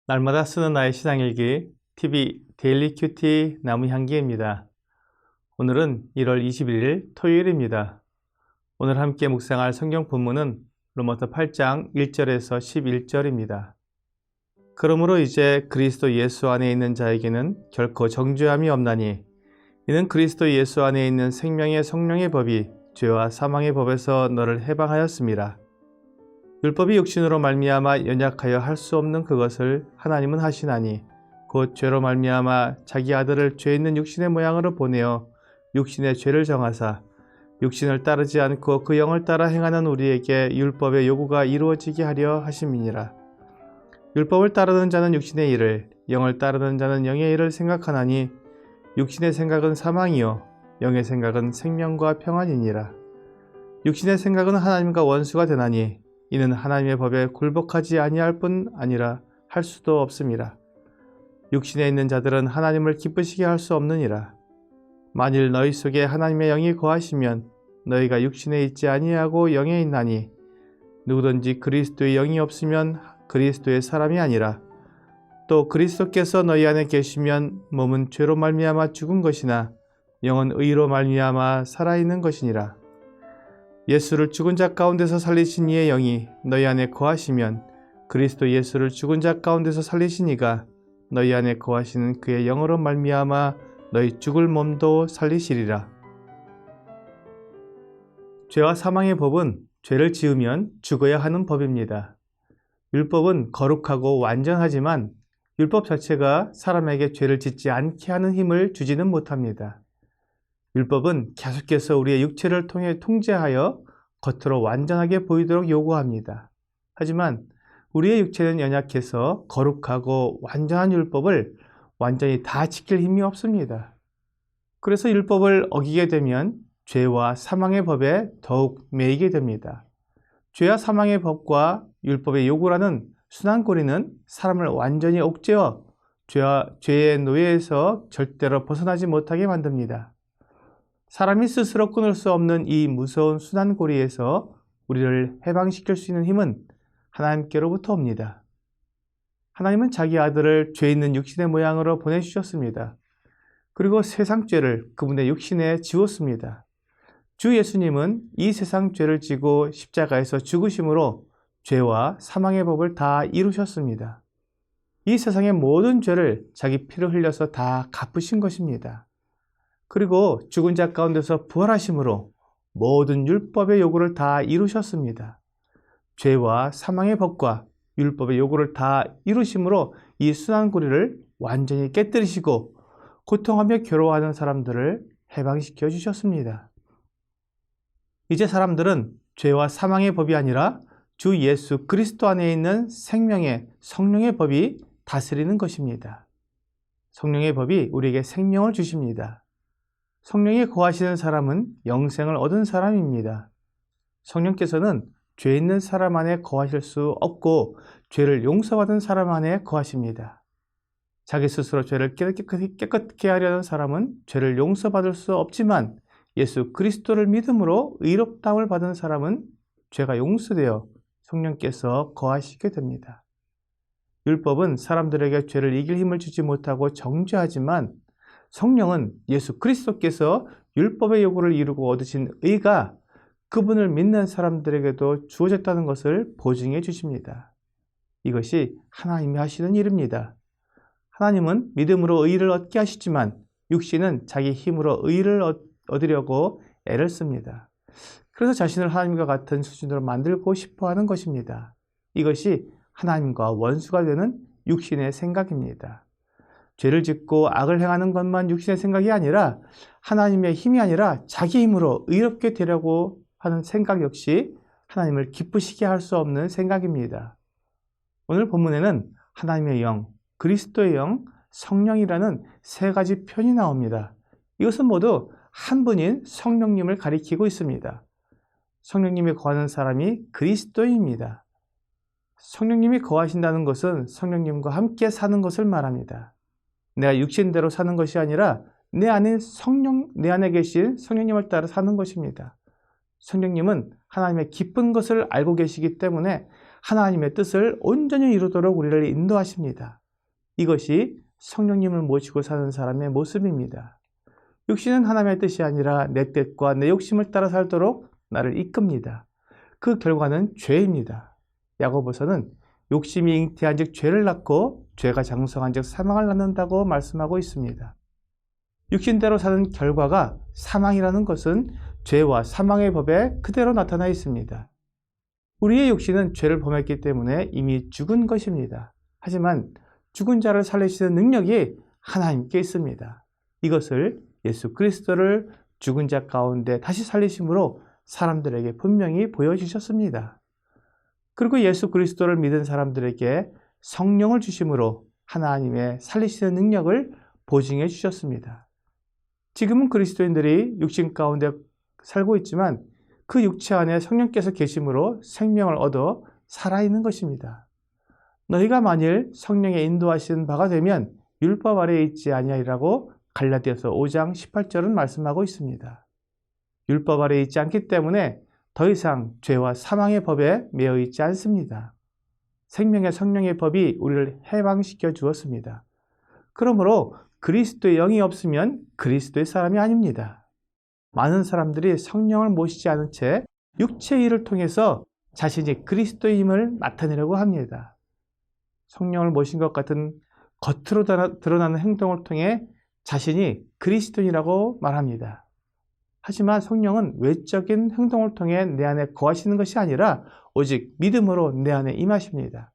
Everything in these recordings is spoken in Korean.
날마다 쓰는 나의 신앙일기 TV 데일리 큐티 나무향기입니다. 오늘은 1월 21일 토요일입니다. 오늘 함께 묵상할 성경 본문은 로마서 8장 1절에서 11절입니다. 그러므로 이제 그리스도 예수 안에 있는 자에게는 결코 정죄함이 없나니 이는 그리스도 예수 안에 있는 생명의 성령의 법이 죄와 사망의 법에서 너를 해방하였습니다. 율법이 육신으로 말미암아 연약하여 할 수 없는 그것을 하나님은 하시나니 곧 죄로 말미암아 자기 아들을 죄 있는 육신의 모양으로 보내어 육신의 죄를 정하사 육신을 따르지 않고 그 영을 따라 행하는 우리에게 율법의 요구가 이루어지게 하려 하심이니라. 율법을 따르는 자는 육신의 일을, 영을 따르는 자는 영의 일을 생각하나니 육신의 생각은 사망이요 영의 생각은 생명과 평안이니라. 육신의 생각은 하나님과 원수가 되나니 이는 하나님의 법에 굴복하지 아니할 뿐 아니라 할 수도 없음이라. 육신에 있는 자들은 하나님을 기쁘시게 할 수 없느니라. 만일 너희 속에 하나님의 영이 거하시면 너희가 육신에 있지 아니하고 영에 있나니 누구든지 그리스도의 영이 없으면 그리스도의 사람이 아니라. 또 그리스도께서 너희 안에 계시면 몸은 죄로 말미암아 죽은 것이나 영은 의로 말미암아 살아있는 것이니라. 예수를 죽은 자 가운데서 살리신 이의 영이 너희 안에 거하시면 그리스도 예수를 죽은 자 가운데서 살리신 이가 너희 안에 거하시는 그의 영으로 말미암아 너희 죽을 몸도 살리시리라. 죄와 사망의 법은 죄를 지으면 죽어야 하는 법입니다. 율법은 거룩하고 완전하지만 율법 자체가 사람에게 죄를 짓지 않게 하는 힘을 주지는 못합니다. 율법은 계속해서 우리의 육체를 통해 통제하여 겉으로 완전하게 보이도록 요구합니다. 하지만 우리의 육체는 연약해서 거룩하고 완전한 율법을 완전히 다 지킬 힘이 없습니다. 그래서 율법을 어기게 되면 죄와 사망의 법에 더욱 매이게 됩니다. 죄와 사망의 법과 율법의 요구라는 순환고리는 사람을 완전히 옥죄어 죄의 노예에서 절대로 벗어나지 못하게 만듭니다. 사람이 스스로 끊을 수 없는 이 무서운 순환고리에서 우리를 해방시킬 수 있는 힘은 하나님께로부터 옵니다. 하나님은 자기 아들을 죄 있는 육신의 모양으로 보내주셨습니다. 그리고 세상 죄를 그분의 육신에 지웠습니다. 주 예수님은 이 세상 죄를 지고 십자가에서 죽으심으로 죄와 사망의 법을 다 이루셨습니다. 이 세상의 모든 죄를 자기 피를 흘려서 다 갚으신 것입니다. 그리고 죽은 자 가운데서 부활하심으로 모든 율법의 요구를 다 이루셨습니다. 죄와 사망의 법과 율법의 요구를 다 이루심으로 이 순환고리를 완전히 깨뜨리시고 고통하며 괴로워하는 사람들을 해방시켜 주셨습니다. 이제 사람들은 죄와 사망의 법이 아니라 주 예수 그리스도 안에 있는 생명의 성령의 법이 다스리는 것입니다. 성령의 법이 우리에게 생명을 주십니다. 성령이 거하시는 사람은 영생을 얻은 사람입니다. 성령께서는 죄 있는 사람 안에 거하실 수 없고 죄를 용서받은 사람 안에 거하십니다. 자기 스스로 죄를 깨끗게 하려는 사람은 죄를 용서받을 수 없지만 예수 그리스도를 믿음으로 의롭다함을 받은 사람은 죄가 용서되어 성령께서 거하시게 됩니다. 율법은 사람들에게 죄를 이길 힘을 주지 못하고 정죄하지만 성령은 예수 그리스도께서 율법의 요구를 이루고 얻으신 의가 그분을 믿는 사람들에게도 주어졌다는 것을 보증해 주십니다. 이것이 하나님이 하시는 일입니다. 하나님은 믿음으로 의를 얻게 하시지만 육신은 자기 힘으로 의를 얻으려고 애를 씁니다. 그래서 자신을 하나님과 같은 수준으로 만들고 싶어 하는 것입니다. 이것이 하나님과 원수가 되는 육신의 생각입니다. 죄를 짓고 악을 행하는 것만 육신의 생각이 아니라 하나님의 힘이 아니라 자기 힘으로 의롭게 되려고 하는 생각 역시 하나님을 기쁘시게 할 수 없는 생각입니다. 오늘 본문에는 하나님의 영, 그리스도의 영, 성령이라는 세 가지 편이 나옵니다. 이것은 모두 한 분인 성령님을 가리키고 있습니다. 성령님이 거하는 사람이 그리스도입니다. 성령님이 거하신다는 것은 성령님과 함께 사는 것을 말합니다. 내가 육신대로 사는 것이 아니라 내 안에 계신 성령님을 따라 사는 것입니다. 성령님은 하나님의 깊은 것을 알고 계시기 때문에 하나님의 뜻을 온전히 이루도록 우리를 인도하십니다. 이것이 성령님을 모시고 사는 사람의 모습입니다. 육신은 하나님의 뜻이 아니라 내 뜻과 내 욕심을 따라 살도록 나를 이끕니다. 그 결과는 죄입니다. 야고보서는 욕심이 잉태한즉 죄를 낳고 죄가 장성한즉 사망을 낳는다고 말씀하고 있습니다. 육신대로 사는 결과가 사망이라는 것은 죄와 사망의 법에 그대로 나타나 있습니다. 우리의 육신은 죄를 범했기 때문에 이미 죽은 것입니다. 하지만 죽은 자를 살리시는 능력이 하나님께 있습니다. 이것을 예수 그리스도를 죽은 자 가운데 다시 살리심으로 사람들에게 분명히 보여주셨습니다. 그리고 예수 그리스도를 믿은 사람들에게 성령을 주심으로 하나님의 살리시는 능력을 보증해 주셨습니다. 지금은 그리스도인들이 육신 가운데 살고 있지만 그 육체 안에 성령께서 계심으로 생명을 얻어 살아있는 것입니다. 너희가 만일 성령의 인도하시는 바가 되면 율법 아래에 있지 아니하리라고 갈라디아서 5장 18절은 말씀하고 있습니다. 율법 아래에 있지 않기 때문에 더 이상 죄와 사망의 법에 매여 있지 않습니다. 생명의 성령의 법이 우리를 해방시켜 주었습니다. 그러므로 그리스도의 영이 없으면 그리스도의 사람이 아닙니다. 많은 사람들이 성령을 모시지 않은 채 육체의 일을 통해서 자신이 그리스도의 힘을 나타내려고 합니다. 성령을 모신 것 같은 겉으로 드러나는 행동을 통해 자신이 그리스도인이라고 말합니다. 하지만 성령은 외적인 행동을 통해 내 안에 거하시는 것이 아니라 오직 믿음으로 내 안에 임하십니다.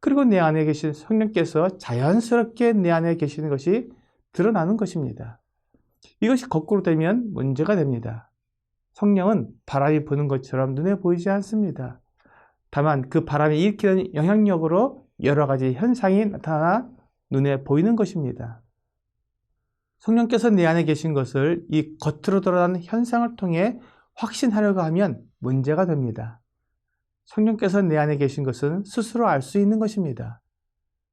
그리고 내 안에 계신 성령께서 자연스럽게 내 안에 계시는 것이 드러나는 것입니다. 이것이 거꾸로 되면 문제가 됩니다. 성령은 바람이 부는 것처럼 눈에 보이지 않습니다. 다만 그 바람이 일으키는 영향력으로 여러 가지 현상이 나타나 눈에 보이는 것입니다. 성령께서 내 안에 계신 것을 이 겉으로 드러나는 현상을 통해 확신하려고 하면 문제가 됩니다. 성령께서 내 안에 계신 것은 스스로 알 수 있는 것입니다.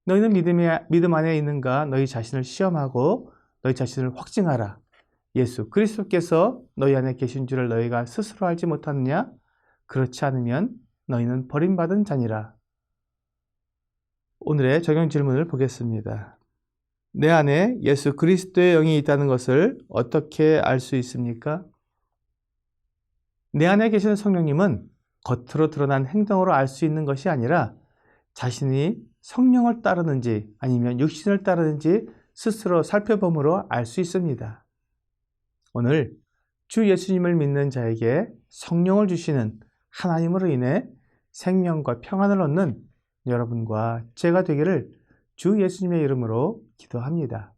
너희는 믿음 안에 있는가 너희 자신을 시험하고 너희 자신을 확증하라. 예수 그리스도께서 너희 안에 계신 줄을 너희가 스스로 알지 못하느냐? 그렇지 않으면 너희는 버림받은 자니라. 오늘의 적용 질문을 보겠습니다. 내 안에 예수 그리스도의 영이 있다는 것을 어떻게 알 수 있습니까? 내 안에 계신 성령님은 겉으로 드러난 행동으로 알 수 있는 것이 아니라 자신이 성령을 따르는지 아니면 육신을 따르는지 스스로 살펴봄으로 알 수 있습니다. 오늘 주 예수님을 믿는 자에게 성령을 주시는 하나님으로 인해 생명과 평안을 얻는 여러분과 제가 되기를 주 예수님의 이름으로 기도합니다.